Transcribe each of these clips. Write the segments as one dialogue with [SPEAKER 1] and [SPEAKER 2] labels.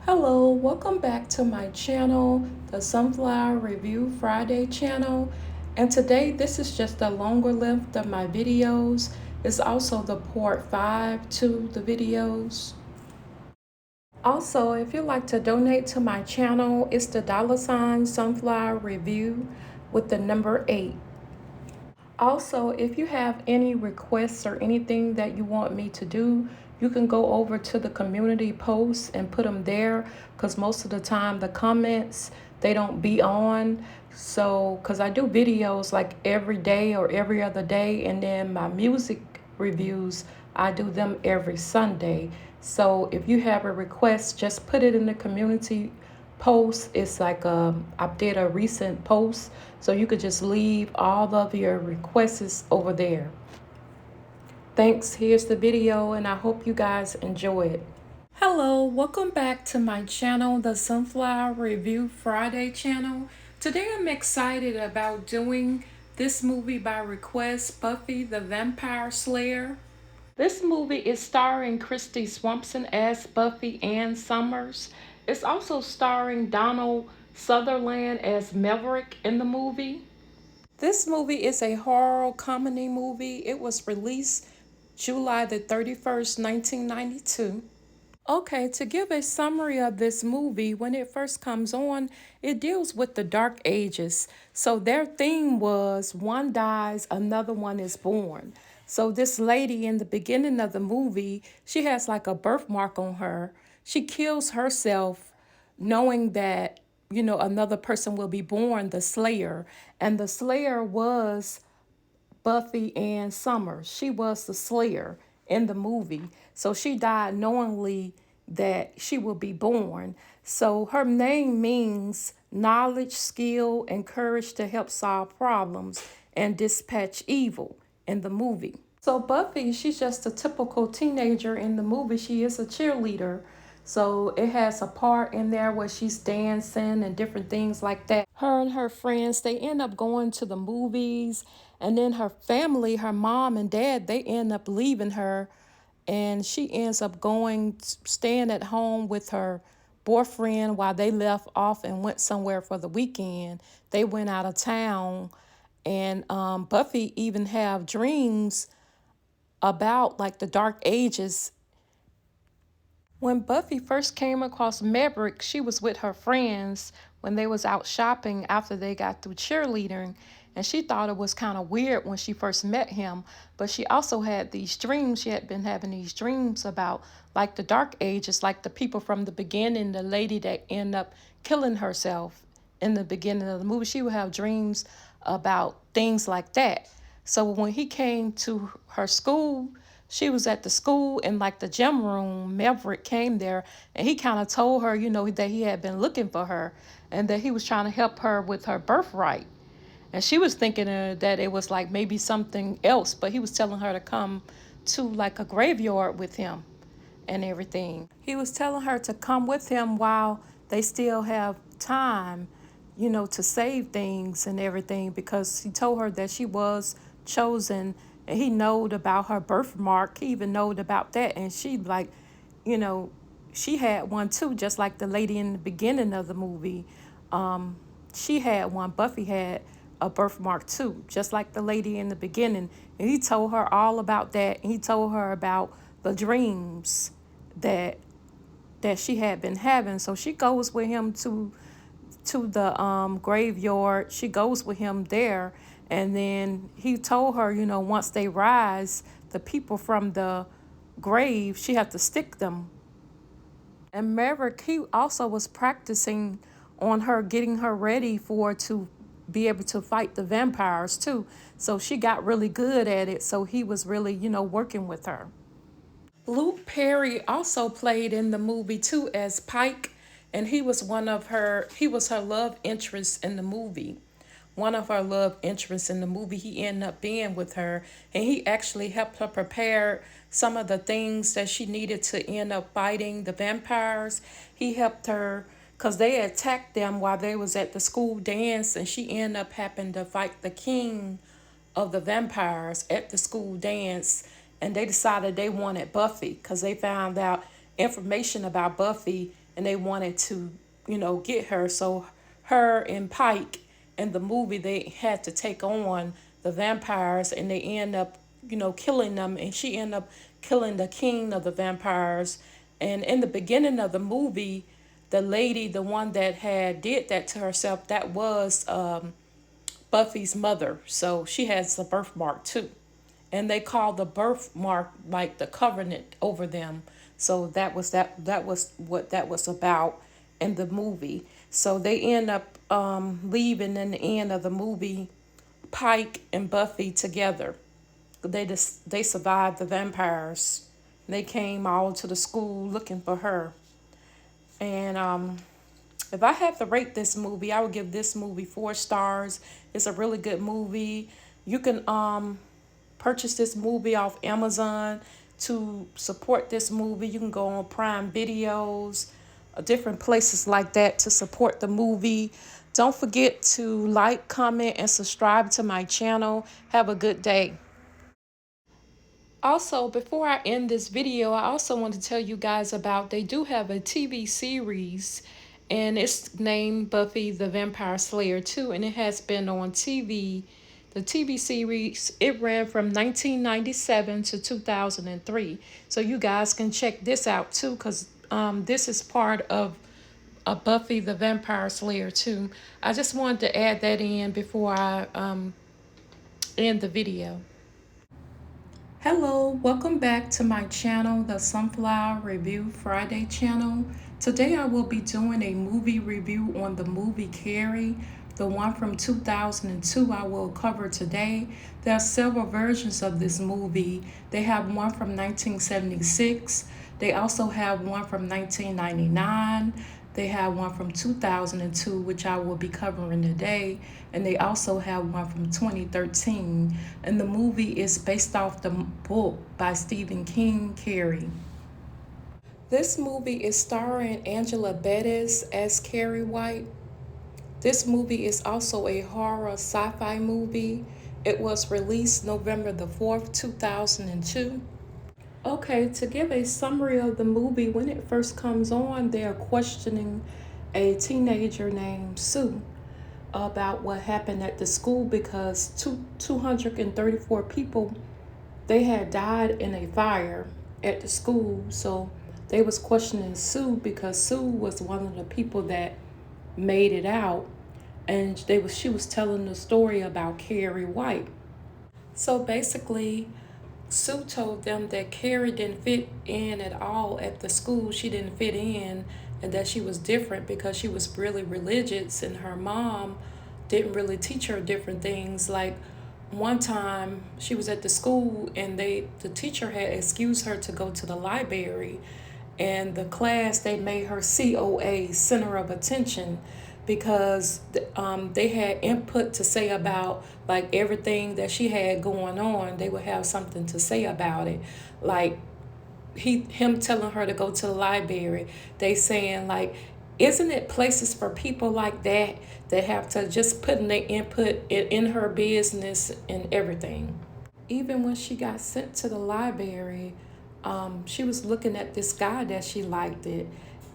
[SPEAKER 1] Hello, welcome back to my channel, the Sunflower Review Friday channel. And today, this is just a longer length of my videos. It's also the part 5 to the videos. Also, if you'd like to donate to my channel, it's the $ Sunflower Review with the number 8. Also, if you have any requests or anything that you want me to do, you can go over to the community posts and put them there because most of the time the comments they don't be on. So, because I do videos like every day or every other day, and then my music reviews, I do them every Sunday. So, if you have a request, just put it in the community post. It's like I did a recent post, so you could just leave all of your requests over there. Thanks. Here's the video, and I hope you guys enjoy it. Hello, welcome back to my channel, the Sunflower Review Friday channel. Today I'm excited about doing this movie by request, Buffy the Vampire Slayer. This movie is starring Christy Swampson as Buffy Ann Summers. It's also starring Donald Sutherland as Maverick in the movie. This movie is a horror comedy movie. It was released July the 31st, 1992. Okay, to give a summary of this movie, when it first comes on, it deals with the Dark Ages. So their theme was one dies, another one is born. So this lady in the beginning of the movie, she has like a birthmark on her. She kills herself knowing that, another person will be born, the Slayer. And the Slayer was Buffy Ann Summers. She was the Slayer in the movie. So she died knowingly that she will be born. So her name means knowledge, skill, and courage to help solve problems and dispatch evil in the movie. So Buffy, she's just a typical teenager in the movie. She is a cheerleader. So it has a part in there where she's dancing and different things like that. Her and her friends, they end up going to the movies. And then her family, her mom and dad, they end up leaving her. And she ends up staying at home with her boyfriend while they left off and went somewhere for the weekend. They went out of town. And Buffy even have dreams about like the Dark Ages. When Buffy first came across Maverick, she was with her friends when they was out shopping after they got through cheerleading, and she thought it was kind of weird when she first met him, but she also had these dreams. She had been having these dreams about like the Dark Ages, like the people from the beginning, the lady that ended up killing herself in the beginning of the movie. She would have dreams about things like that. So when he came to her school, she was at the school in like the gym room. Maverick came there and he kind of told her, that he had been looking for her and that he was trying to help her with her birthright. And she was thinking that it was like maybe something else, but he was telling her to come to like a graveyard with him and everything. He was telling her to come with him while they still have time, to save things and everything, because he told her that she was chosen and he knowed about her birthmark. He even knowed about that. And she like, you know, she had one too, just like the lady in the beginning of the movie. She had one. Buffy had a birthmark too, just like the lady in the beginning. And he told her all about that. And he told her about the dreams that she had been having. So she goes with him to the graveyard. She goes with him there, and then he told her, once they rise, the people from the grave, she had to stick them. And Maverick, he also was practicing on her, getting her ready to be able to fight the vampires too. So she got really good at it. So he was really, working with her. Luke Perry also played in the movie too as Pike, and he was her love interest in the movie. One of her love interests in the movie, he ended up being with her, and he actually helped her prepare some of the things that she needed to end up fighting the vampires. He helped her because they attacked them while they was at the school dance, and she ended up having to fight the king of the vampires at the school dance, and they decided they wanted Buffy because they found out information about Buffy and they wanted to, get her. So her and Pike in the movie, they had to take on the vampires, and they end up, killing them, and she ended up killing the king of the vampires. And in the beginning of the movie, the lady, the one that had did that to herself, that was Buffy's mother. So she has the birthmark too. And they call the birthmark like the covenant over them. So that was what that was about in the movie. So they end up leaving in the end of the movie Pike and Buffy together. They survived the vampires. They came all to the school looking for her. And if I had to rate this movie, I would give this movie 4 stars. It's a really good movie. You can purchase this movie off Amazon to support this movie. You can go on Prime Videos, different places like that to support the movie. Don't forget to like, comment, and subscribe to my channel. Have a good day. Also, before I end this video, I also want to tell you guys about they do have a TV series, and it's named Buffy the Vampire Slayer 2, and it has been on TV. The TV series, it ran from 1997 to 2003. So you guys can check this out too, because this is part of a Buffy the Vampire Slayer 2. I just wanted to add that in before I end the video. Hello, welcome back to my channel, the Sunflower Review Friday channel. Today I will be doing a movie review on the movie Carrie, the one from 2002 I will cover today. There are several versions of this movie. They have one from 1976. They also have one from 1999. They have one from 2002, which I will be covering today, and they also have one from 2013. And the movie is based off the book by Stephen King, Carrie. This movie is starring Angela Bettis as Karyn White. This movie is also a horror sci-fi movie. It was released November the 4th, 2002. Okay, to give a summary of the movie, when it first comes on, they are questioning a teenager named Sue about what happened at the school because 234 people, they had died in a fire at the school. So they was questioning Sue because Sue was one of the people that made it out, and she was telling the story about Karyn White. So basically, Sue told them that Carrie didn't fit in at all at the school. She didn't fit in, and that she was different because she was really religious, and her mom didn't really teach her different things. Like one time she was at the school, and the teacher had excused her to go to the library, and the class, they made her COA, center of attention, because they had input to say about like everything that she had going on. They would have something to say about it, like him telling her to go to the library. They saying like, isn't it places for people like that that have to just put in their input in her business and everything. Even when she got sent to the library, she was looking at this guy that she liked it,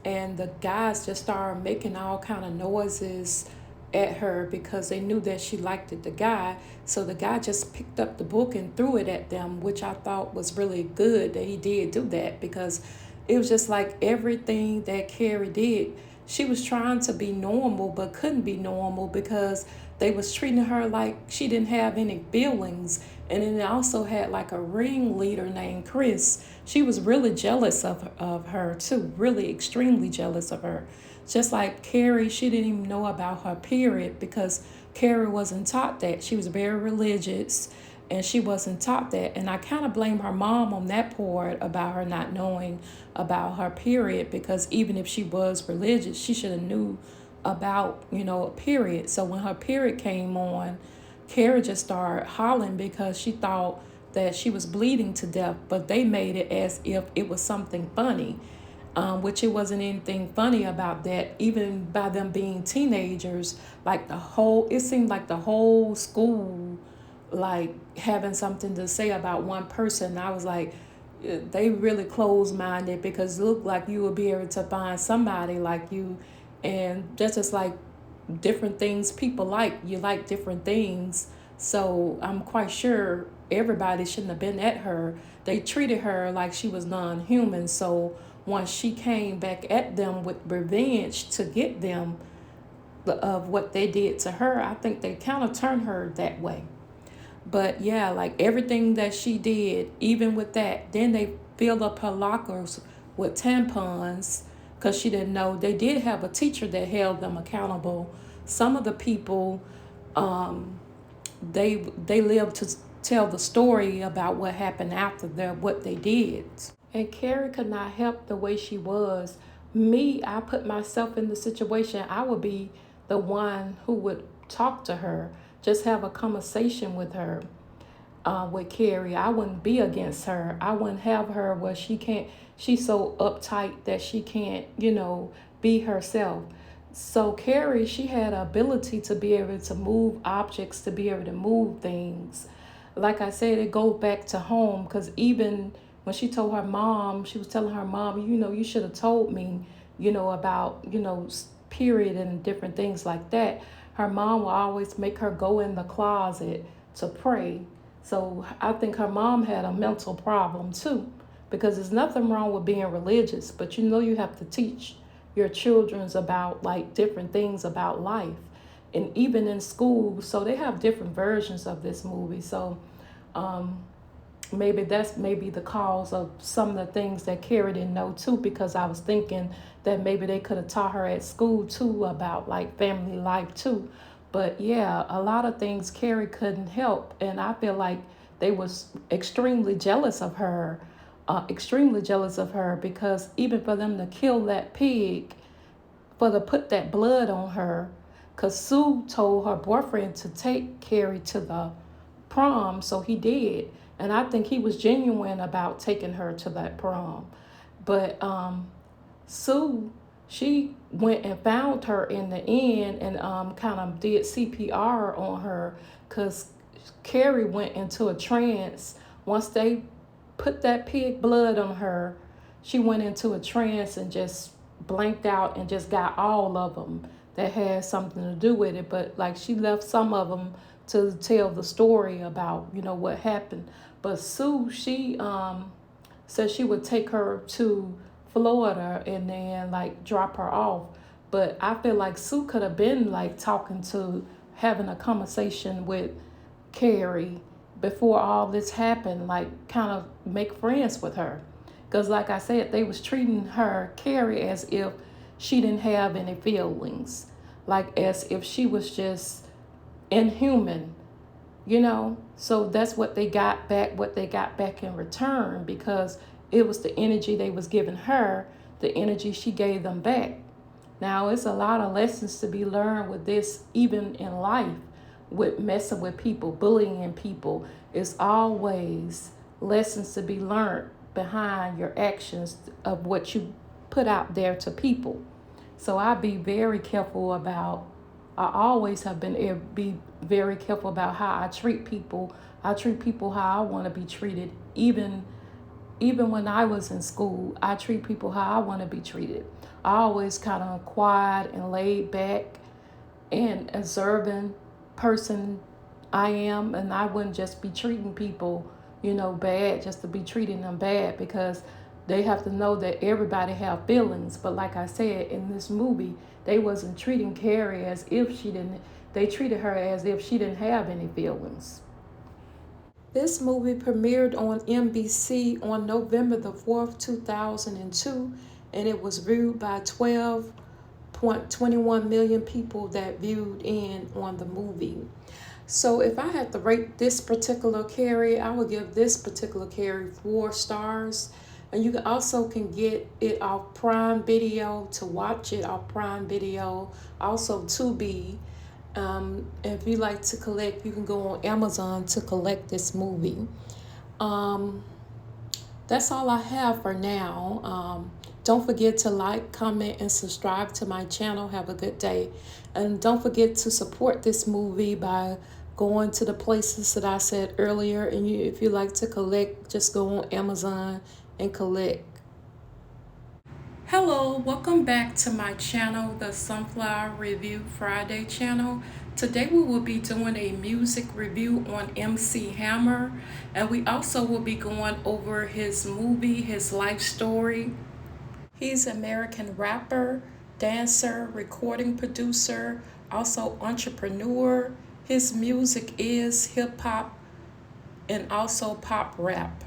[SPEAKER 1] and the guys just started making all kind of noises at her because they knew that she liked it, the guy. So the guy just picked up the book and threw it at them, which I thought was really good that he did do that, because it was just like everything that Carrie did, she was trying to be normal but couldn't be normal because they was treating her like she didn't have any feelings. And then they also had like a ringleader named Chris. She was really jealous of her too, really extremely jealous of her. Just like Carrie, she didn't even know about her period because Carrie wasn't taught that. She was very religious, and she wasn't taught that. And I kind of blame her mom on that part about her not knowing about her period, because even if she was religious, she should have knew about, a period. So when her period came on, Carrie just started hollering because she thought that she was bleeding to death, but they made it as if it was something funny, which it wasn't anything funny about that. Even by them being teenagers, like it seemed like the whole school, like having something to say about one person. I was like, they really closed-minded, because it looked like you would be able to find somebody like you. And that's just like different things people like. You like different things. So I'm quite sure everybody shouldn't have been at her. They treated her like she was non-human. So once she came back at them with revenge to get them of what they did to her, I think they kind of turned her that way. But yeah, like everything that she did, even with that, then they filled up her lockers with tampons because she didn't know. They did have a teacher that held them accountable. Some of the people, um, they lived to tell the story about what happened after their what they did. And Carrie could not help the way she was. Me, I put myself in the situation. I would be the one who would talk to her, just have a conversation with Carrie. I wouldn't be against her. I wouldn't have her where she's so uptight that she can't, be herself. So Carrie, she had an ability to be able to move objects, to be able to move things. Like I said, it goes back to home, because even when she told her mom, she was telling her mom, you should have told me, about, period and different things like that. Her mom will always make her go in the closet to pray. So I think her mom had a mental problem too, because there's nothing wrong with being religious, but you have to teach your children's about like different things about life, and even in school. So they have different versions of this movie. So um, maybe that's maybe the cause of some of the things that Carrie didn't know too, because I was thinking that maybe they could have taught her at school too about like family life too. But yeah, a lot of things Carrie couldn't help, and I feel like they was extremely jealous of her, because even for them to kill that pig, for to put that blood on her, because Sue told her boyfriend to take Carrie to the prom, so he did. And I think he was genuine about taking her to that prom. But Sue, she went and found her in the end, and kind of did CPR on her, because Carrie went into a trance. Once they put that pig blood on her, she went into a trance and just blanked out and just got all of them that had something to do with it. But like she left some of them to tell the story about, what happened. But Sue, she said she would take her to Florida and then like drop her off. But I feel like Sue could have been like having a conversation with Carrie before all this happened, like kind of make friends with her. Because like I said, they was treating her, Carrie, as if she didn't have any feelings, like as if she was just inhuman, So that's what they got back in return, because it was the energy they was giving her, the energy she gave them back. Now, it's a lot of lessons to be learned with this, even in life, with messing with people, bullying people. It's always lessons to be learned behind your actions of what you put out there to people. So I be very careful about, I always have been be very careful about how I treat people. I treat people how I want to be treated. Even when I was in school, I treat people how I want to be treated. I always kind of quiet and laid back and observant person I am, and I wouldn't just be treating people, bad just to be treating them bad, because they have to know that everybody have feelings. But like I said, in this movie, they wasn't treating Carrie as if she didn't, they treated her as if she didn't have any feelings. This movie premiered on NBC on November the 4th, 2002, and it was viewed by 12.21 million people that viewed in on the movie. So if I had to rate this particular Carrie, I would give this particular Carrie 4 stars. And you also can get it off Prime Video, to watch it off Prime Video, also Tubi. If you like to collect, you can go on Amazon to collect this movie. That's all I have for now. Don't forget to like, comment, and subscribe to my channel. Have a good day. And don't forget to support this movie by going to the places that I said earlier. And if you like to collect, just go on Amazon and collect. Hello, welcome back to my channel, the Sunflower Review Friday channel. Today we will be doing a music review on MC Hammer, and we also will be going over his movie, his life story. He's an American rapper, dancer, recording producer, also entrepreneur. His music is hip hop and also pop rap.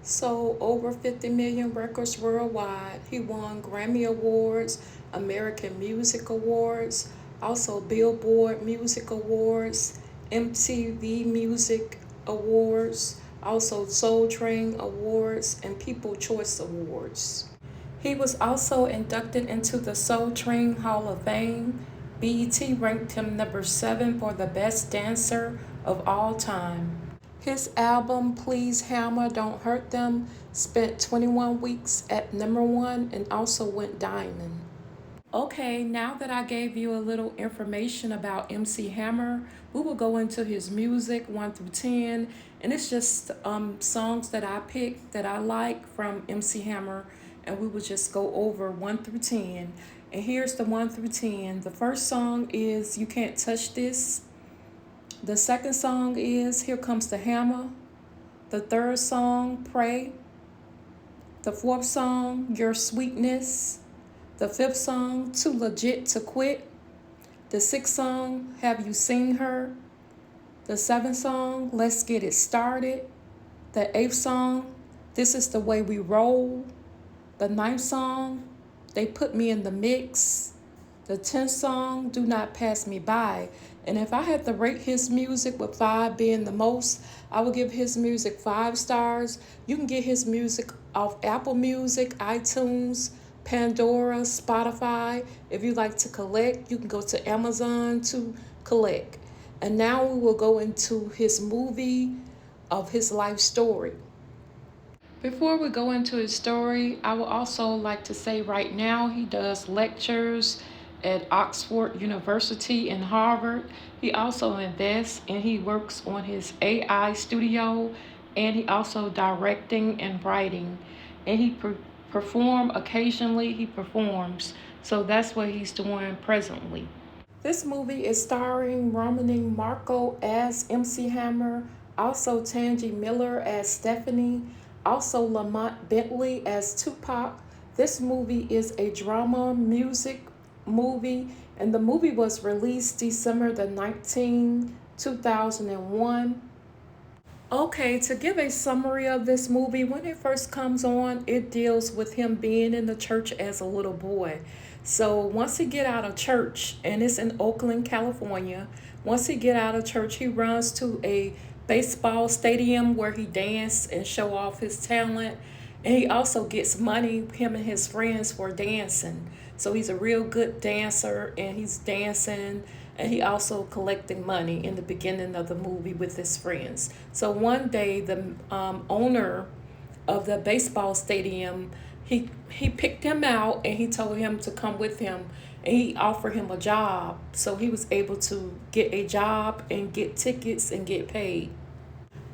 [SPEAKER 1] Sold over 50 million records worldwide. He won Grammy Awards, American Music Awards, also Billboard Music Awards, MTV Music Awards, also Soul Train Awards, and People Choice Awards. He was also inducted into the Soul Train Hall of Fame. BET ranked him number 7 for the best dancer of all time. His album, Please Hammer, Don't Hurt Them, spent 21 weeks at number 1 and also went diamond. Okay, now that I gave you a little information about MC Hammer, we will go into his music 1 through 10, and it's just songs that I picked that I like from MC Hammer, and we will just go over 1 through 10. And here's the 1 through 10. The first song is You Can't Touch This. The second song is Here Comes the Hammer. The third song, Pray. The fourth song, Your Sweetness. The fifth song, Too Legit to Quit. The sixth song, Have You Seen Her? The seventh song, Let's Get It Started. The eighth song, This Is the Way We Roll. The ninth song, They Put Me in the Mix. The 10th song, Do Not Pass Me By. And if I had to rate his music with 5 being the most, I would give his music 5 stars. You can get his music off Apple Music, iTunes, Pandora, Spotify. If you like to collect, you can go to Amazon to collect. And now we will go into his movie of his life story. Before we go into his story, I would also like to say right now he does lectures at Oxford University and Harvard. He also invests and he works on his AI studio, and he also directing and writing. And he perform occasionally, he performs. So that's what he's doing presently. This movie is starring Romany Marco as MC Hammer, also Tangi Miller as Stephanie, also Lamont Bentley as Tupac. This movie is a drama music movie, and the movie was released December the 19th, 2001. Okay, to give a summary of this movie, when it first comes on, it deals with him being in the church as a little boy. So once he get out of church, and it's in Oakland, California, once he get out of church, he runs to a baseball stadium where he dance and show off his talent. And he also gets money, him and his friends, for dancing. So he's a real good dancer, and he's dancing, and he also collecting money in the beginning of the movie with his friends. So one day, the owner of the baseball stadium, he picked him out, and he told him to come with him, and he offered him a job. So he was able to get a job and get tickets and get paid,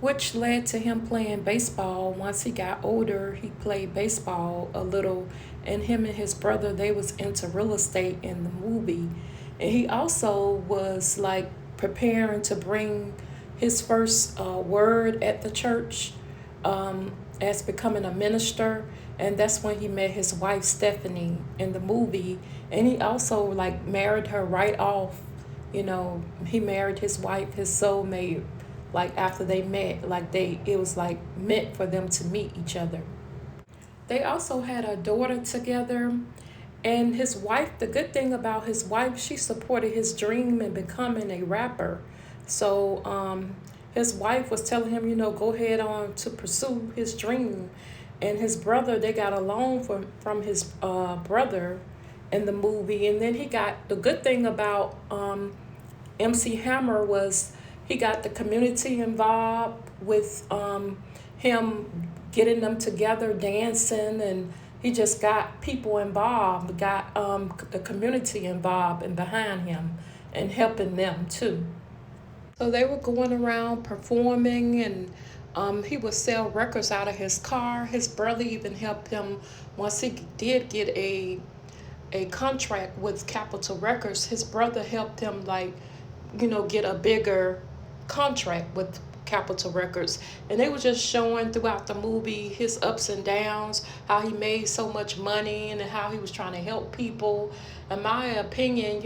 [SPEAKER 1] which led to him playing baseball. Once he got older, he played baseball a little, and him and his brother, they was into real estate in the movie. And he also was like preparing to bring his first word at the church, as becoming a minister. And that's when he met his wife Stephanie in the movie. And he also like married her right off. You know, he married his wife, his soulmate, like after they met. Like it was like meant for them to meet each other. They also had a daughter together. And his wife, the good thing about his wife, she supported his dream in becoming a rapper. So his wife was telling him, go ahead on to pursue his dream. And his brother, they got a loan from his brother in the movie. And then he got, the good thing about MC Hammer was he got the community involved with him getting them together, dancing, and he just got people involved, got the community involved and behind him and helping them too. So they were going around performing, and he would sell records out of his car. His brother even helped him once he did get a contract with Capitol Records. His brother helped him, like, get a bigger contract with Capitol Records. And they were just showing throughout the movie his ups and downs, how he made so much money and how he was trying to help people. In my opinion,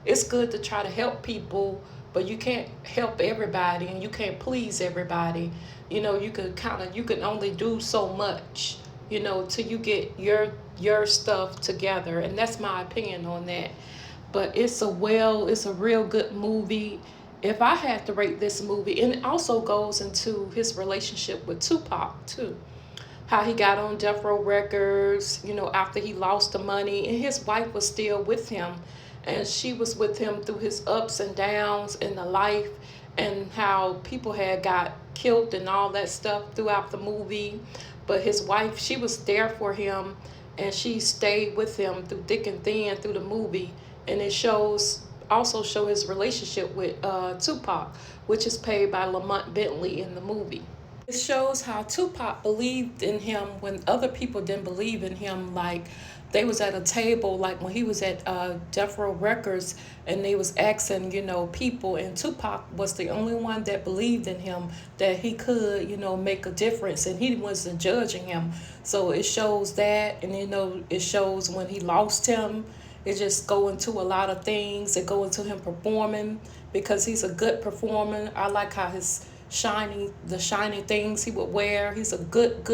[SPEAKER 1] it's good to try to help people, but you can't help everybody and you can't please everybody. You can only do so much, till you get your stuff together. And that's my opinion on that. But it's a real good movie. If I had to rate this movie, and it also goes into his relationship with Tupac too, how he got on Death Row Records, after he lost the money, and his wife was still with him, and she was with him through his ups and downs in the life, and how people had got killed and all that stuff throughout the movie. But his wife, she was there for him, and she stayed with him through thick and thin through the movie. And it show his relationship with Tupac, which is played by Lamont Bentley in the movie. It shows how Tupac believed in him when other people didn't believe in him. Like, they was at a table, like when he was at Death Row Records, and they was asking, people, and Tupac was the only one that believed in him, that he could, make a difference, and he wasn't judging him. So it shows that, and it shows when he lost him. It just go into a lot of things. It go into him performing, because he's a good performer. I like how the shiny things he would wear. He's a good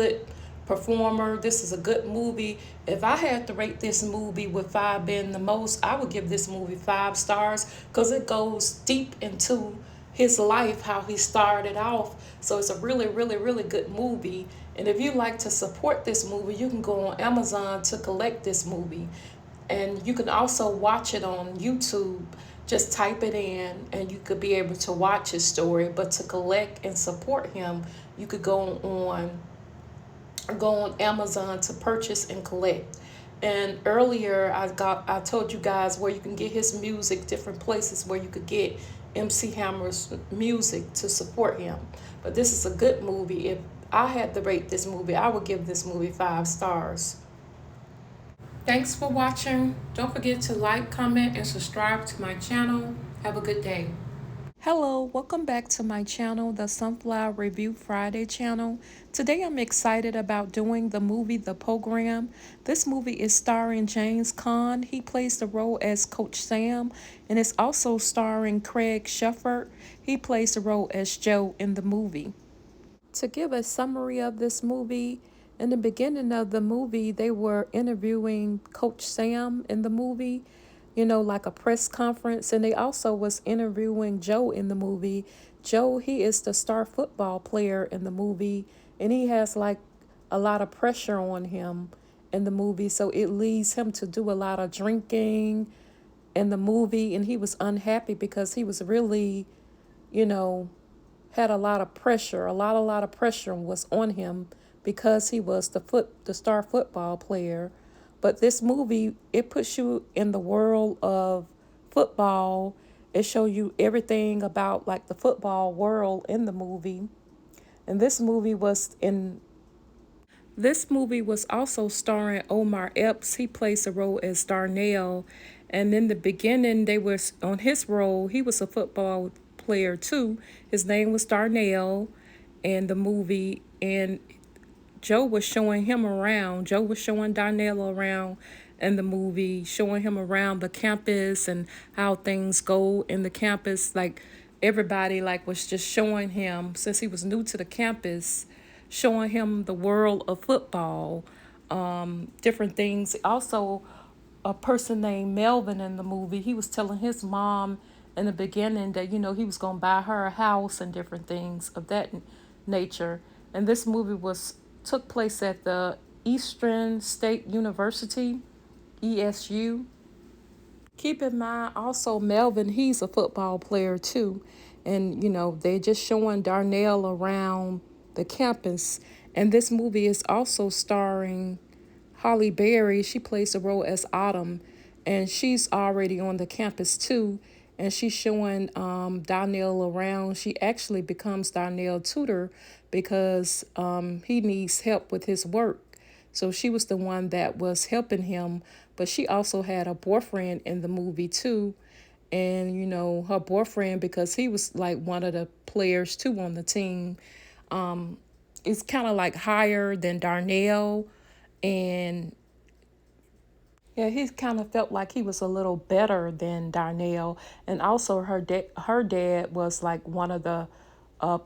[SPEAKER 1] performer. This is a good movie. If I had to rate this movie, with 5 being the most, I would give this movie 5 stars, because it goes deep into his life, how he started off. So it's a really, really, really good movie. And if you like to support this movie, you can go on Amazon to collect this movie. And you can also watch it on YouTube. Just type it in and you could be able to watch his story. But to collect and support him, you could go on Amazon to purchase and collect. And earlier I told you guys where you can get his music, different places where you could get MC Hammer's music to support him. But this is a good movie. If I had to rate this movie, I would give this movie 5 stars. Thanks for watching. Don't forget to like, comment, and subscribe to my channel. Have a good day. Hello, welcome back to my channel, the Sunflower Review Friday channel. Today I'm excited about doing the movie The Program. This movie is starring James Caan. He plays the role as Coach Sam, and it's also starring Craig Shefford. He plays the role as Joe in the movie. To give a summary of this movie, in the beginning of the movie, they were interviewing Coach Sam in the movie, like a press conference, and they also was interviewing Joe in the movie. Joe, he is the star football player in the movie, and he has like a lot of pressure on him in the movie, so it leads him to do a lot of drinking in the movie, and he was unhappy because he was really, you know, had a lot of pressure. A lot of pressure was on him because he was the star football player. But this movie, it puts you in the world of football. It shows you everything about like the football world in the movie. And this movie was also starring Omar Epps. He plays the role as Darnell. And in the beginning, they was on his role. He was a football player too. His name was Darnell in the movie. And Joe was showing him around. Joe was showing Darnell around in the movie, showing him around the campus and how things go in the campus. Like everybody like was just showing him, since he was new to the campus, showing him the world of football, different things. Also, a person named Melvin in the movie, he was telling his mom in the beginning that, he was going to buy her a house and different things of that nature. And this movie took place at the Eastern State University, ESU. Keep in mind also Melvin, he's a football player too. And, they just showing Darnell around the campus. And this movie is also starring Holly Berry. She plays the role as Autumn, and she's already on the campus too. and she's showing Darnell around. She actually becomes Darnell's tutor because he needs help with his work. So she was the one that was helping him, but she also had a boyfriend in the movie too. And her boyfriend, because he was like one of the players too on the team, is kind of like higher than Darnell. And yeah, he kind of felt like he was a little better than Darnell. And also her dad was like one of the uh,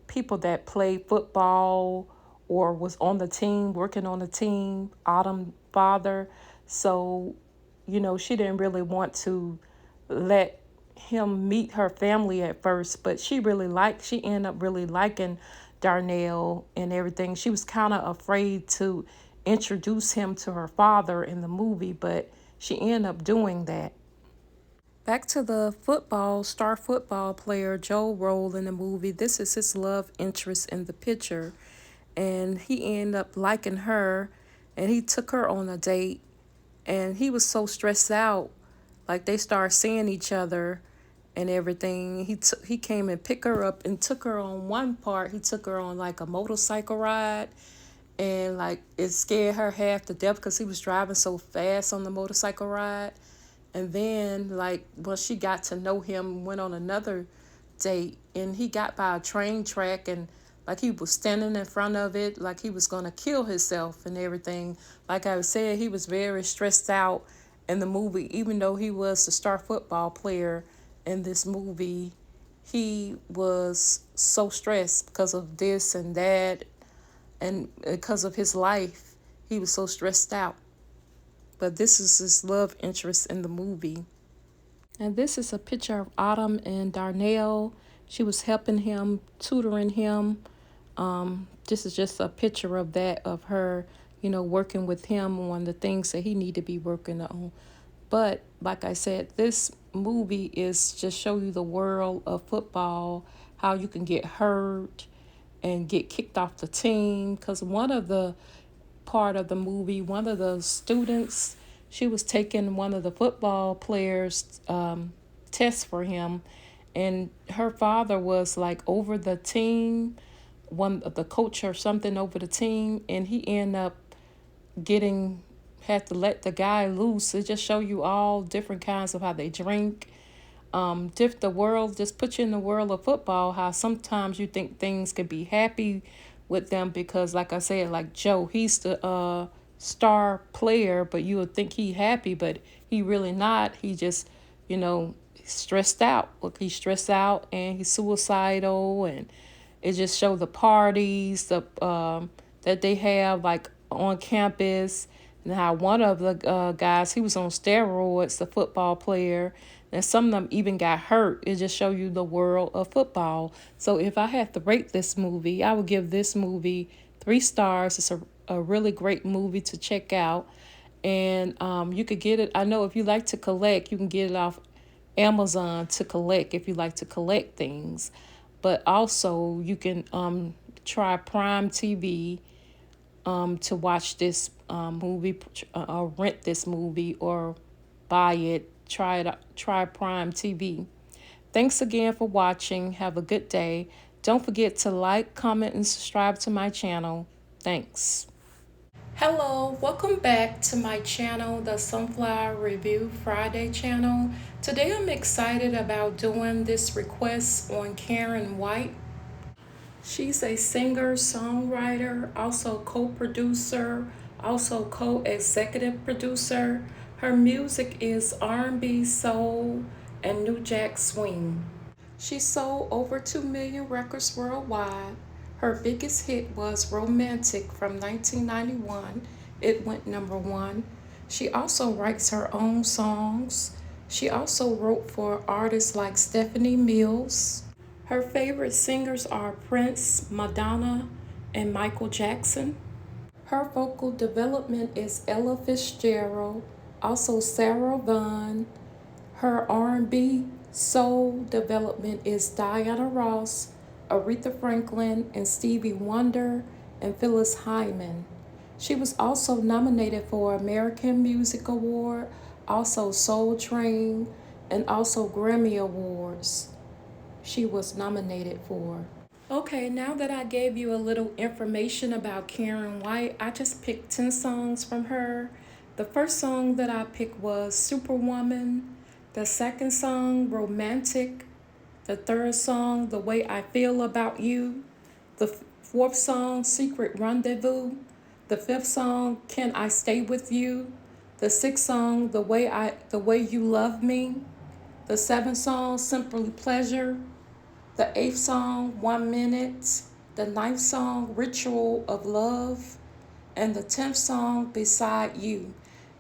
[SPEAKER 1] people that played football or was on the team, working on the team, Autumn father. So, she didn't really want to let him meet her family at first, but she ended up really liking Darnell and everything. She was kind of afraid to introduce him to her father in the movie, but she ended up doing that. Back to the star football player Joe role in the movie. This is his love interest in the picture. And he ended up liking her, and he took her on a date. And he was so stressed out. Like they started seeing each other and everything. He came and picked her up and took her on one part. He took her on like a motorcycle ride, and like it scared her half to death because he was driving so fast on the motorcycle ride. And then like once she got to know him, went on another date, and he got by a train track, and like he was standing in front of it like he was going to kill himself and everything. Like I said, he was very stressed out in the movie. Even though he was the star football player in this movie, he was so stressed because of this and that, and because of his life, he was so stressed out. But this is his love interest in the movie. And this is a picture of Autumn and Darnell. She was helping him, tutoring him. This is just a picture of that, of her, working with him on the things that he need to be working on. But like I said, this movie is just show you the world of football, how you can get hurt and get kicked off the team. Because one of the part of the movie, one of the students, she was taking one of the football players' tests for him, and her father was like over the team, one of the coach or something over the team, and he ended up getting had to let the guy loose. It just show you all different kinds of how they drink. The world just put you in the world of football, how sometimes you think things could be happy with them because like I said, like Joe, he's the star player, but you would think he happy, but he really not. He just, stressed out. Look, he's stressed out and he's suicidal, and it just show the parties that they have like on campus, and how one of the guys, he was on steroids, the football player, and some of them even got hurt. It just show you the world of football. So if I had to rate this movie, I would give this movie 3 stars. It's a really great movie to check out. And you could get it. I know if you like to collect, you can get it off Amazon to collect if you like to collect things. But also you can try Prime TV to watch this movie, or rent this movie, or buy it. Try Prime TV. Thanks again for watching. Have a good day. Don't forget to like, comment, and subscribe to my channel. Thanks. Hello, welcome back to my channel, the Sunflower Review Friday channel. Today I'm excited about doing this request on Karyn White. She's a singer, songwriter, also co-producer, also co-executive producer. Her music is R&B, soul, and New Jack Swing. She sold over 2 million records worldwide. Her biggest hit was Romantic from 1991. It went #1. She also writes her own songs. She also wrote for artists like Stephanie Mills. Her favorite singers are Prince, Madonna, and Michael Jackson. Her vocal development is Ella Fitzgerald, also Sarah Vaughan. Her R&B soul development is Diana Ross, Aretha Franklin, and Stevie Wonder, and Phyllis Hyman. She was also nominated for American Music Award, also Soul Train, and also Grammy Awards she was nominated for. Okay, now that I gave you a little information about Karyn White, I just picked 10 songs from her. The first song that I picked was Superwoman. The second song, Romantic. The third song, The Way I Feel About You. The fourth song, Secret Rendezvous. The fifth song, Can I Stay With You. The sixth song, The Way You Love Me. The seventh song, Simply Pleasure. The eighth song, 1 Minute. The ninth song, Ritual of Love. And the 10th song, Beside You.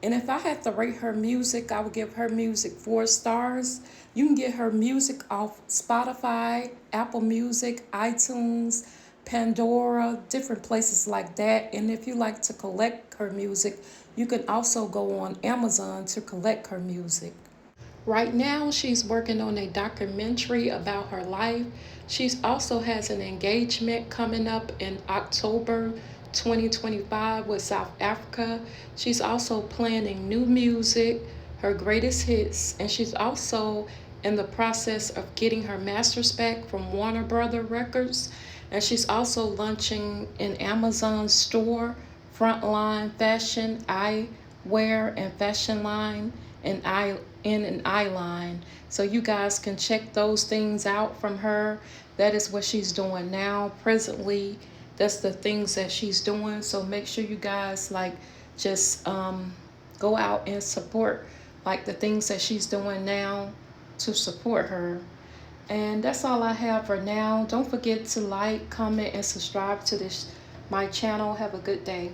[SPEAKER 1] And if I had to rate her music, I would give her music 4 stars. You can get her music off Spotify, Apple Music, iTunes, Pandora, different places like that. And if you like to collect her music, you can also go on Amazon to collect her music. Right now, she's working on a documentary about her life. She also has an engagement coming up in October 2025 with South Africa. She's also planning new music, her greatest hits, and she's also in the process of getting her master's back from Warner Brother Records. And she's also launching an Amazon store, Frontline Fashion, Eyewear, and Fashion Line, and in an eye line. So you guys can check those things out from her. That is what she's doing now. Presently, that's the things that she's doing. So make sure you guys just go out and support like the things that she's doing now to support her. And that's all I have for now. Don't forget to like, comment, and subscribe to this my channel. Have a good day.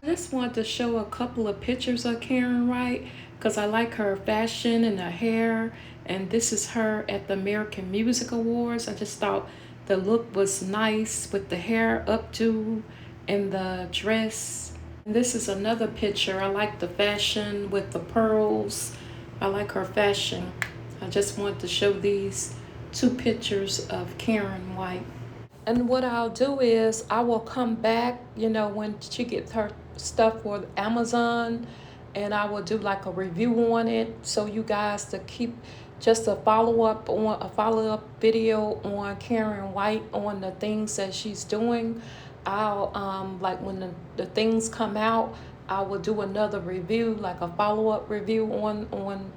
[SPEAKER 1] I just wanted to show a couple of pictures of Karyn White because I like her fashion and her hair. And this is her at the American Music Awards. I just thought the look was nice with the hair updo and the dress. And this is another picture. I like the fashion with the pearls. I like her fashion. I just wanted to show these 2 pictures of Karyn White. And what I'll do is I will come back, when she gets her stuff for Amazon, and I will do like a review on it so you guys to keep just a follow-up video on Karyn White on the things that she's doing. I'll like when the things come out, I will do another review, like a follow-up review on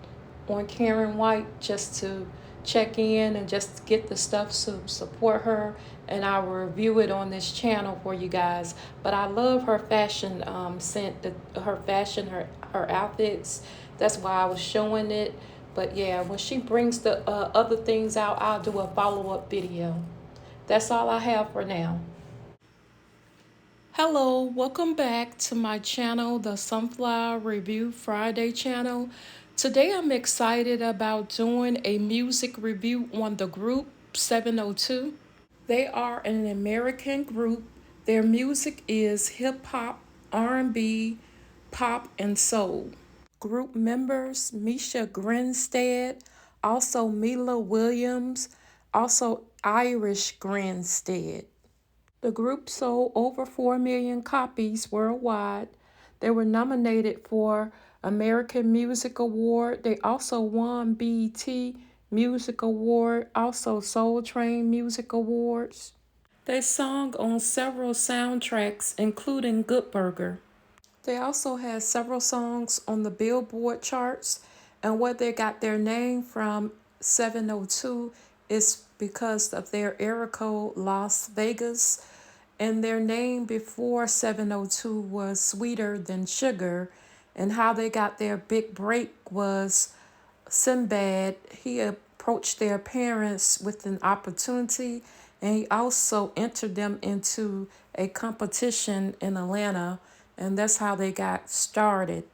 [SPEAKER 1] Karyn White, just to check in and just get the stuff to support her, and I will review it on this channel for you guys. But I love her fashion her fashion, her outfits. That's why I was showing it. But yeah, when she brings the other things out, I'll do a follow-up video. That's all I have for now. Hello, welcome back to my channel, the Sunflower Review Friday channel. Today I'm excited about doing a music review on the group 702. They are an American group. Their music is hip hop, R&B, pop, and soul. Group members, Misha Grinstead, also Mila Williams, also Irish Grinstead. The group sold over 4 million copies worldwide. They were nominated for American Music Award. They also won BET Music Award, also Soul Train Music Awards. They sung on several soundtracks, including Good Burger. They also had several songs on the Billboard charts, and where they got their name from, 702, is because of their area code, Las Vegas. And their name before 702 was Sweeter Than Sugar. And how they got their big break was Sinbad. He approached their parents with an opportunity, and he also entered them into a competition in Atlanta, and that's how they got started.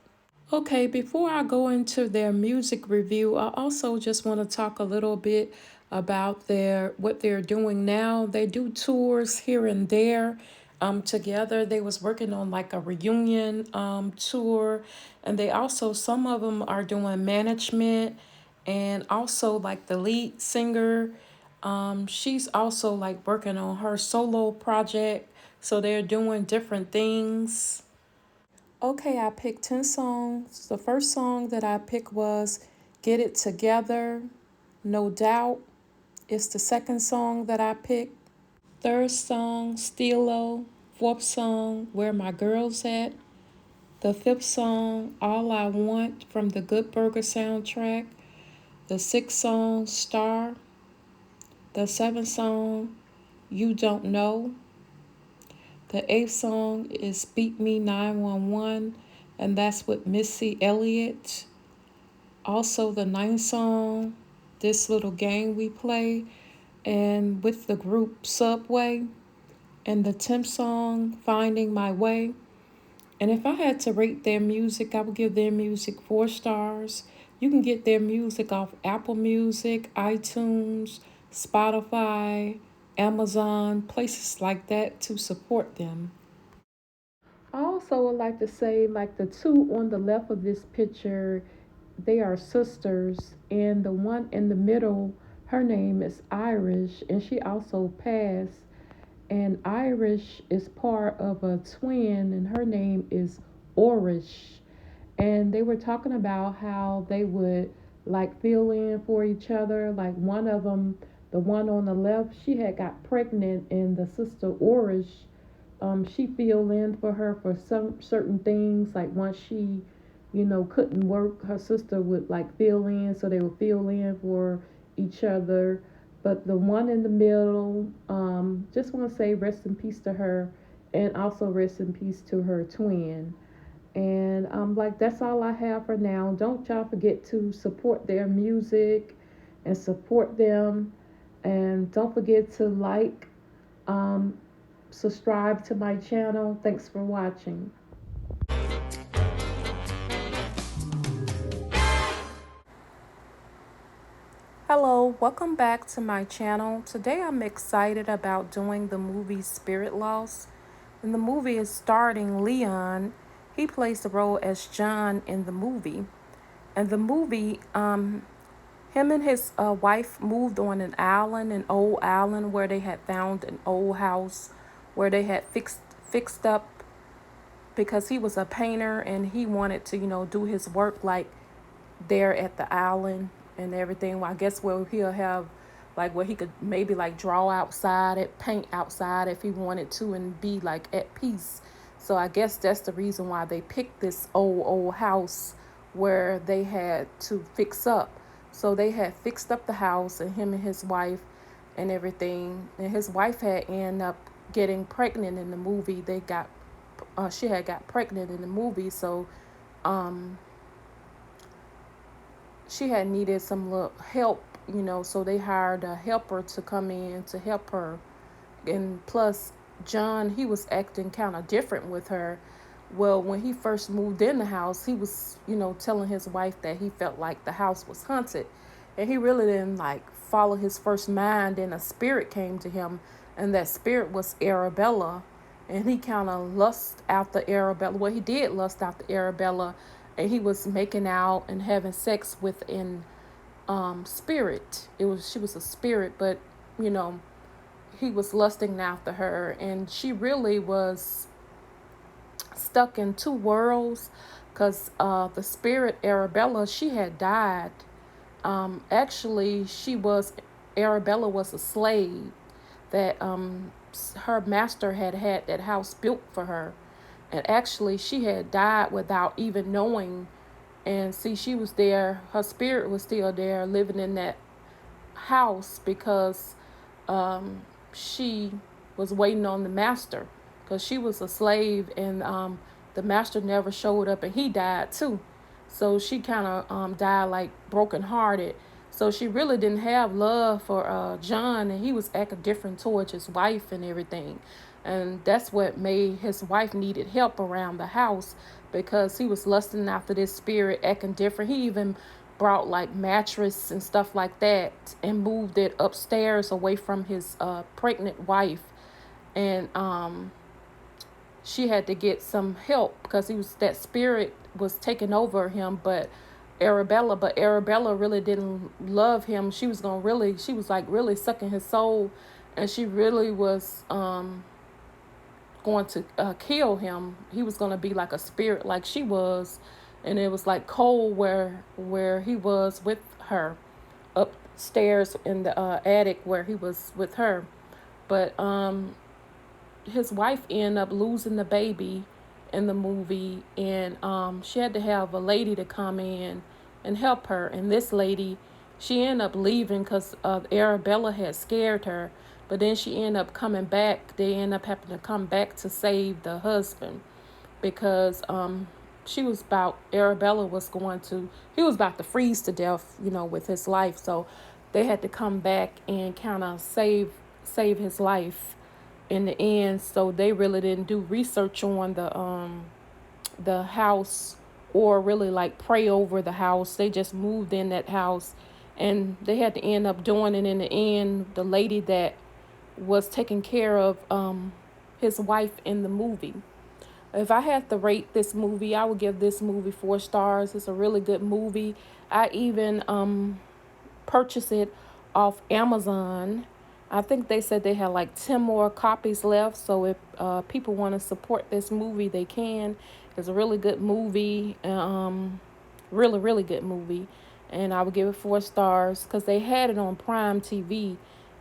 [SPEAKER 1] Okay, before I go into their music review, I also just want to talk a little bit about what they're doing now. They do tours here and there. Together, they was working on like a reunion tour, and they also, some of them are doing management, and also like the lead singer, she's also like working on her solo project. So they're doing different things. Okay, I picked 10 songs. The first song that I picked was Get It Together, No Doubt is the second song that I picked. Third song, Stilo. Fourth song, Where My Girls At. The fifth song, All I Want from the Good Burger soundtrack. The sixth song, Star. The seventh song, You Don't Know. The eighth song is Beat Me 911, and that's with Missy Elliott. Also, the ninth song, This Little Game We Play, and with the group Subway. And the 10th song, Finding My Way. And if I had to rate their music, I would give their music 4 stars. You can get their music off Apple Music, iTunes, Spotify, Amazon, places like that to support them. I also would like to say, like the two on the left of this picture, they are sisters, and the one in the middle, her name is Irish, and she also passed. And Irish is part of a twin, and her name is Orish. And they were talking about how they would like fill in for each other. Like one of them, the one on the left, she had got pregnant, and the sister Orish, she fill in for her for some certain things. Like once she, couldn't work, her sister would like fill in, so they would fill in for each other. But the one in the middle, just want to say rest in peace to her, and also rest in peace to her twin. And like that's all I have for now. Don't y'all forget to support their music and support them. And don't forget to like, um, subscribe to my channel. Thanks for watching. Hello, welcome back to my channel. Today I'm excited about doing the movie Spirit Lost. And the movie is starring Leon. He plays the role as John in the movie. And the movie, him and his wife moved on an old island where they had found an old house where they had fixed up because he was a painter and he wanted to, do his work like there at the island and everything. Well, I guess where he'll have like where he could maybe like draw outside it, paint outside if he wanted to, and be like at peace. So I guess that's the reason why they picked this old house where they had to fix up. So they had fixed up the house, and him and his wife and everything. And his wife had ended up getting pregnant in the movie. She had got pregnant in the movie, so she had needed some little help, so they hired a helper to come in to help her. And plus, John, he was acting kind of different with her. Well, when he first moved in the house, he was, telling his wife that he felt like the house was haunted. And he really didn't like follow his first mind, and a spirit came to him, and that spirit was Arabella. And he kind of lust after Arabella. Well, he did lust after Arabella, and he was making out and having sex with an spirit. She was a spirit, but he was lusting after her, and she really was stuck in two worlds because the spirit Arabella, she had died. Actually, Arabella was a slave that her master had that house built for her. And actually, she had died without even knowing. And see, she was there, her spirit was still there, living in that house because she was waiting on the master, because she was a slave, and the master never showed up, and he died too. So she kind of died like brokenhearted. So she really didn't have love for John, and he was acting different towards his wife and everything. And that's what made his wife needed help around the house, because he was lusting after this spirit, acting different. He even brought like mattress and stuff like that and moved it upstairs away from his pregnant wife. And she had to get some help because that spirit was taking over him. But Arabella really didn't love him. She was like really sucking his soul, and she really was going to kill him. He was going to be like a spirit like she was. and it was like cold where he was with her upstairs in the attic where he was with her. But his wife ended up losing the baby in the movie, and she had to have a lady to come in and help her. And this lady, she ended up leaving because Arabella had scared her. But then she ended up coming back. They ended up having to come back to save the husband because she was about Arabella was going to he was about to freeze to death, with his life. So they had to come back and kind of save his life in the end. So they really didn't do research on the house or really like pray over the house. They just moved in that house, and they had to end up doing it in the end. The lady that was taking care of his wife in the movie. If I had to rate this movie, I would give this movie 4 stars. It's a really good movie. I even purchased it off Amazon. I think they said they had like 10 more copies left. So if people want to support this movie, they can. It's a really good movie. Really, really good movie. And I would give it 4 stars because they had it on Prime TV,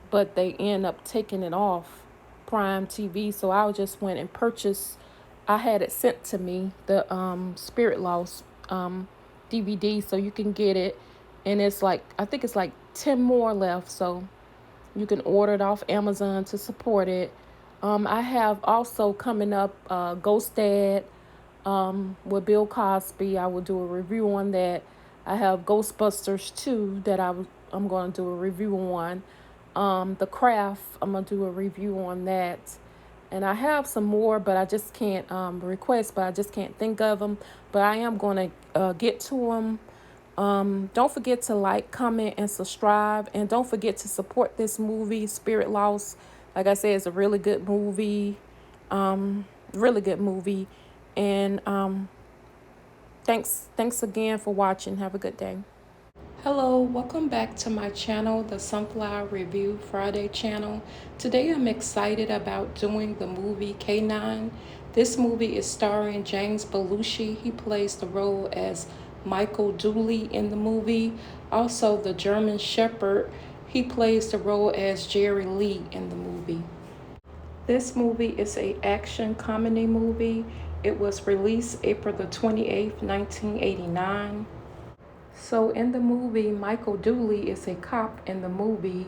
[SPEAKER 1] but they end up taking it off Prime TV. So I just went and purchased. I had it sent to me, the Spirit Lost DVD, so you can get it. And it's like, I think it's like 10 more left. So you can order it off Amazon to support it. I have also coming up Ghost Dad with Bill Cosby. I will do a review on that. I have Ghostbusters 2 that I'm going to do a review on. The Craft, I'm going to do a review on that. And I have some more, but I just can't request, but I just can't think of them. But I am going to get to them. Don't forget to like, comment, and subscribe. And don't forget to support this movie, Spirit Lost. Like I said, it's a really good movie. Really good movie. And thanks again for watching. Have a good day. Hello, welcome back to my channel, the Sunflower Review Friday channel. Today I'm excited about doing the movie K9. This movie is starring James Belushi. He plays the role as Michael Dooley in the movie. Also, the German Shepherd, he plays the role as Jerry Lee in the movie. This movie is a action comedy movie. It was released April the 28th, 1989. So in the movie, Michael Dooley is a cop in the movie,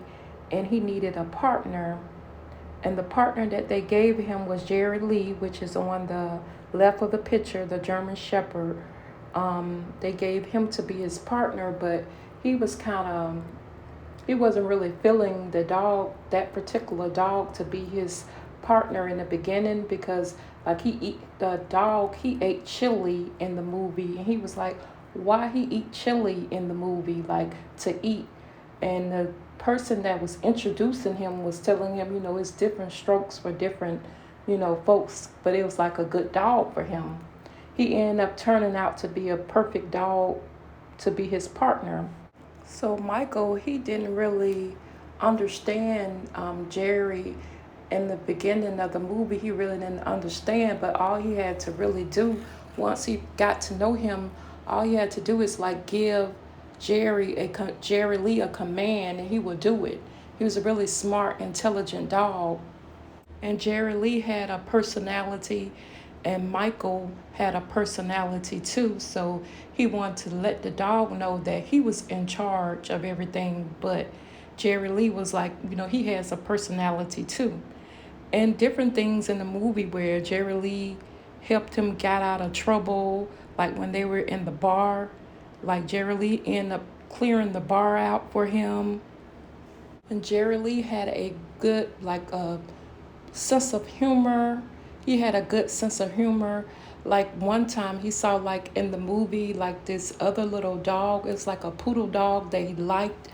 [SPEAKER 1] and he needed a partner. And the partner that they gave him was Jerry Lee, which is on the left of the picture, the German Shepherd. They gave him to be his partner, but he wasn't really feeling that particular dog to be his partner in the beginning, because like he ate chili in the movie, and he was like, why he eat chili in the movie, like to eat. And the person that was introducing him was telling him, it's different strokes for different, folks, but it was like a good dog for him. He ended up turning out to be a perfect dog to be his partner. So Michael, he didn't really understand Jerry in the beginning of the movie. He really didn't understand, but all he had to really do once he got to know him, all he had to do is like give Jerry Lee a command, and he would do it. He was a really smart, intelligent dog. And Jerry Lee had a personality, and Michael had a personality too. So he wanted to let the dog know that he was in charge of everything. But Jerry Lee was like, he has a personality too. And different things in the movie where Jerry Lee helped him get out of trouble, like when they were in the bar, like Jerry Lee ended up clearing the bar out for him. And Jerry Lee had a good, like a sense of humor. He had a good sense of humor. Like one time he saw, like in the movie, like this other little dog. It's like a poodle dog that he liked.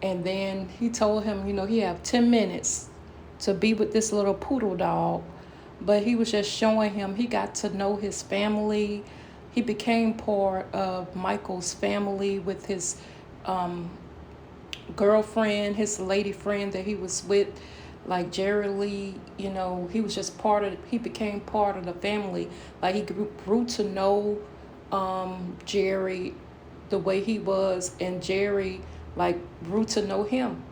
[SPEAKER 1] And then he told him, he have 10 minutes to be with this little poodle dog. But he was just showing him, he got to know his family. He became part of Michael's family with his girlfriend, his lady friend that he was with. Like Jerry Lee, he was just he became part of the family. Like he grew to know Jerry the way he was, and Jerry like grew to know him.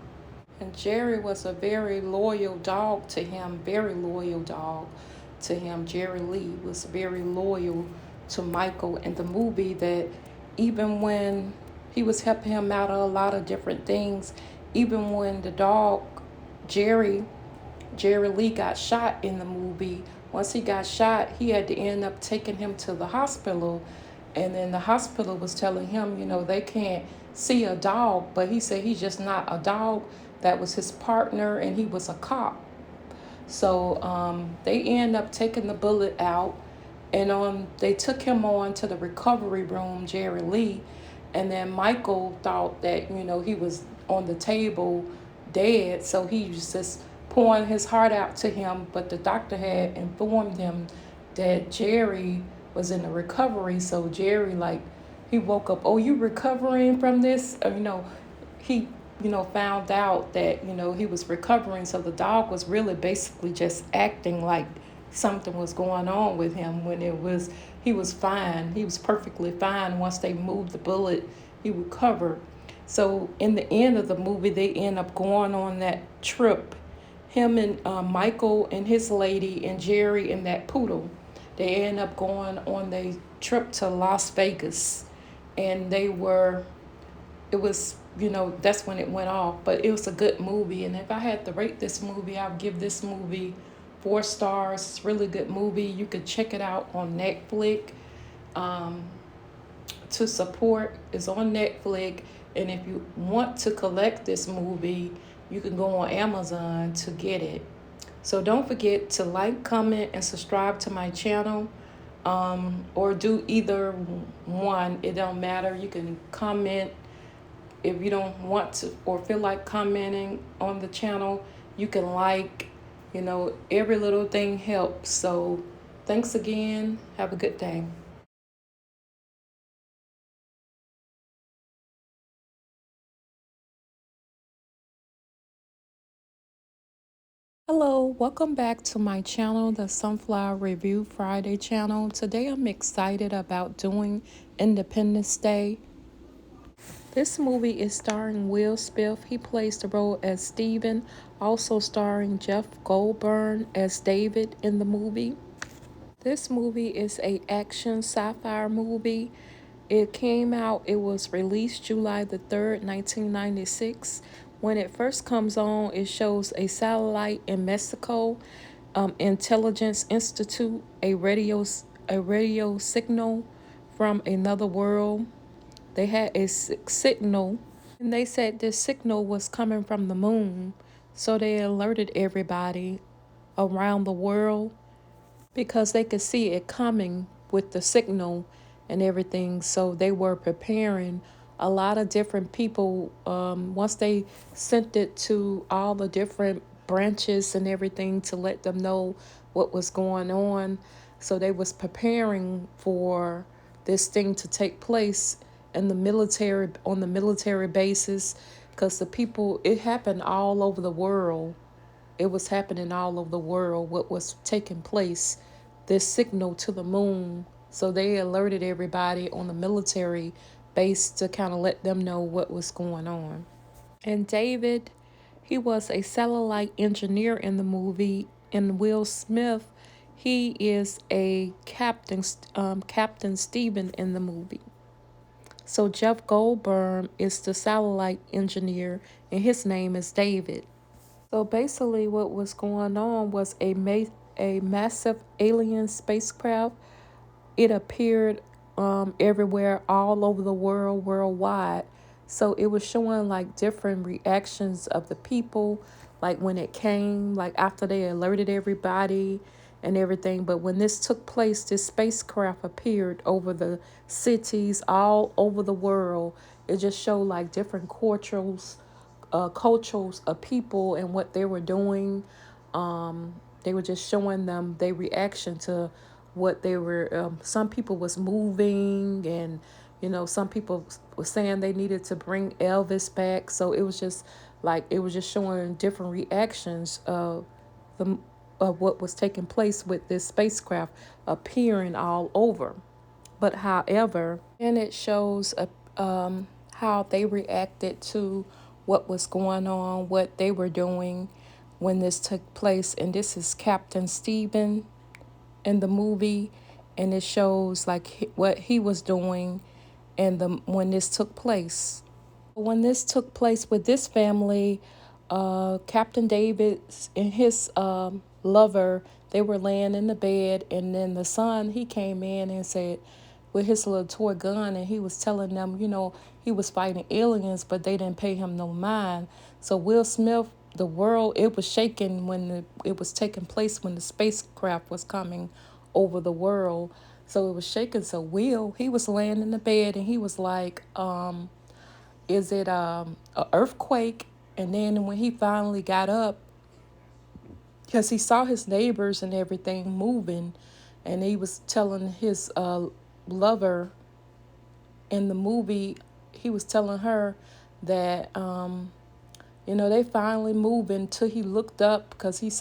[SPEAKER 1] And Jerry was a very loyal dog to him, very loyal dog to him. Jerry Lee was very loyal to Michael in the movie, that even when he was helping him out of a lot of different things, even when the dog, Jerry, Jerry Lee got shot in the movie. Once he got shot, he had to end up taking him to the hospital. And then the hospital was telling him, they can't see a dog, but he said he's just not a dog. That was his partner, and he was a cop. So they end up taking the bullet out, and they took him on to the recovery room, Jerry Lee. And then Michael thought that, he was on the table dead, so he was just pouring his heart out to him. But the doctor had informed him that Jerry was in the recovery. So Jerry, like, he woke up, oh, you recovering from this? He found out that, he was recovering. So the dog was really basically just acting like something was going on with him, when he was fine. He was perfectly fine. Once they moved the bullet, he recovered. So in the end of the movie, they end up going on that trip. Him and Michael and his lady and Jerry and that poodle. They end up going on their trip to Las Vegas. And it was, that's when it went off. But it was a good movie. And if I had to rate this movie, I would give this movie 4 stars. It's a really good movie. You could check it out on Netflix. To support is on Netflix. And if you want to collect this movie, you can go on Amazon to get it. So don't forget to like, comment, and subscribe to my channel. Or do either one. It don't matter. You can comment if you don't want to or feel like commenting on the channel. You can like, every little thing helps. So thanks again. Have a good day. Hello, welcome back to my channel, the Sunflower Review Friday channel. Today I'm excited about doing Independence Day. This movie is starring Will Smith. He plays the role as Steven, also starring Jeff Goldblum as David in the movie. This movie is a action sci-fi movie. It was released July the 3rd, 1996. When it first comes on, it shows a satellite in Mexico, Intelligence Institute, a radio signal from another world. They had a signal, and they said this signal was coming from the moon. So they alerted everybody around the world because they could see it coming with the signal and everything. So they were preparing a lot of different people. Once they sent it to all the different branches and everything to let them know what was going on. So they was preparing for this thing to take place in the military, on the military bases, because it happened all over the world. It was happening all over the world, what was taking place, this signal to the moon. So they alerted everybody on the military base to kind of let them know what was going on. And David, he was a satellite engineer in the movie. And Will Smith, he is a Captain Stephen in the movie. So Jeff Goldblum is the satellite engineer, and his name is David. So basically, what was going on was a massive alien spacecraft. It appeared everywhere, all over the world, worldwide. So it was showing like different reactions of the people, like when it came, like after they alerted everybody and everything. But when this took place, this spacecraft appeared over the cities all over the world. It just showed like different cultures of people and what they were doing. They were just showing them their reaction to what they were. Some people was moving, and some people were saying they needed to bring Elvis back. So it was just showing different reactions of what was taking place with this spacecraft appearing all over. But however, and it shows how they reacted to what was going on, what they were doing when this took place. And this is Captain Stephen in the movie, and it shows like what he was doing and the when this took place. When this took place with this family, Captain David and his lover, they were laying in the bed, and then the son, he came in and said, with his little toy gun, and he was telling them, he was fighting aliens, but they didn't pay him no mind. So Will Smith, the world, it was shaking when it was taking place when the spacecraft was coming over the world. So it was shaking. So Will, he was laying in the bed, and he was like, is it a earthquake? And then when he finally got up, because he saw his neighbors and everything moving, and he was telling his lover in the movie, he was telling her that they finally moved until he looked up, because he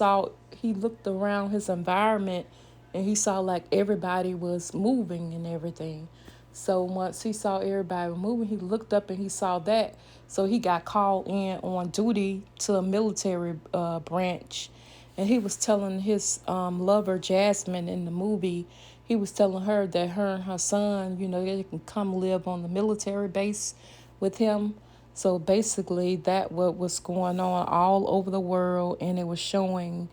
[SPEAKER 1] looked around his environment, and he saw like everybody was moving and everything. So once he saw everybody moving, he looked up and he saw that. So he got called in on duty to a military branch. And he was telling his lover, Jasmine, in the movie, he was telling her that her and her son, they can come live on the military base with him. So basically, that what was going on all over the world, and it was showing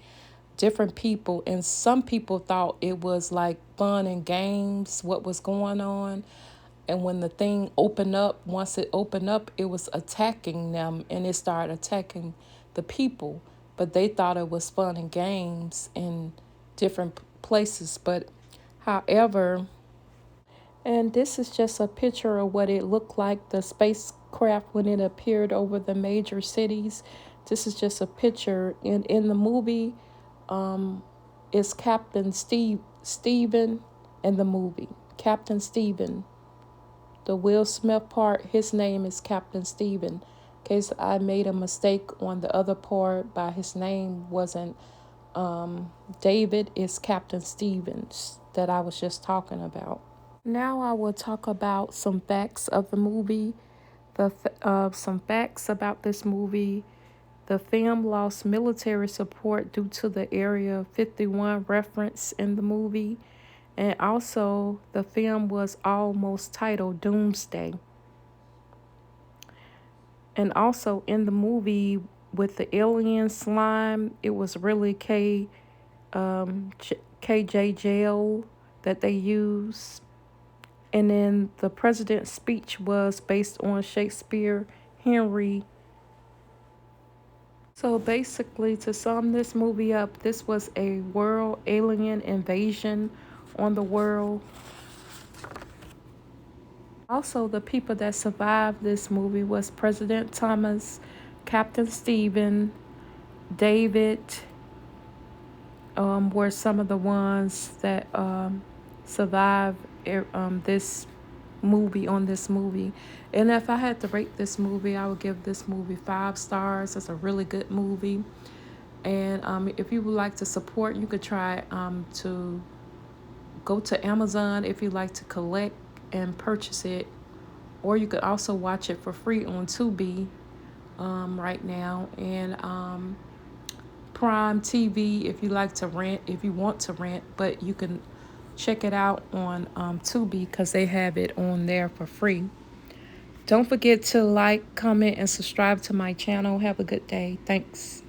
[SPEAKER 1] different people, and some people thought it was like fun and games what was going on. And when the thing opened up, once it opened up, it was attacking them, and it started attacking the people. But they thought it was fun and games in different places. But however, and this is just a picture of what it looked like, the spacecraft when it appeared over the major cities. This is just a picture. In the movie, is Captain Stephen in the movie. Captain Stephen. The Will Smith part, his name is Captain Stephen. In case I made a mistake on the other part by his name wasn't David, is Captain Stevens that I was just talking about. Now I will talk about some facts of the movie. Some facts about this movie. The film lost military support due to the Area 51 reference in the movie. And also, the film was almost titled Doomsday. And also, in the movie with the alien slime, it was really KJ Jail that they used. And then the president's speech was based on Shakespeare Henry. So basically, to sum this movie up, this was a world alien invasion on the world. Also, the people that survived this movie was President Thomas, Captain Stephen, David, were some of the ones that survived this movie on this movie. And if I had to rate this movie, I would give this movie 5 stars. It's a really good movie. And if you would like to support, you could try to go to Amazon if you like to collect and purchase it, or you could also watch it for free on Tubi right now, and Prime TV if you like to rent, if you want to rent, but you can check it out on Tubi because they have it on there for free. Don't forget to like, comment, and subscribe to my channel. Have a good day. Thanks.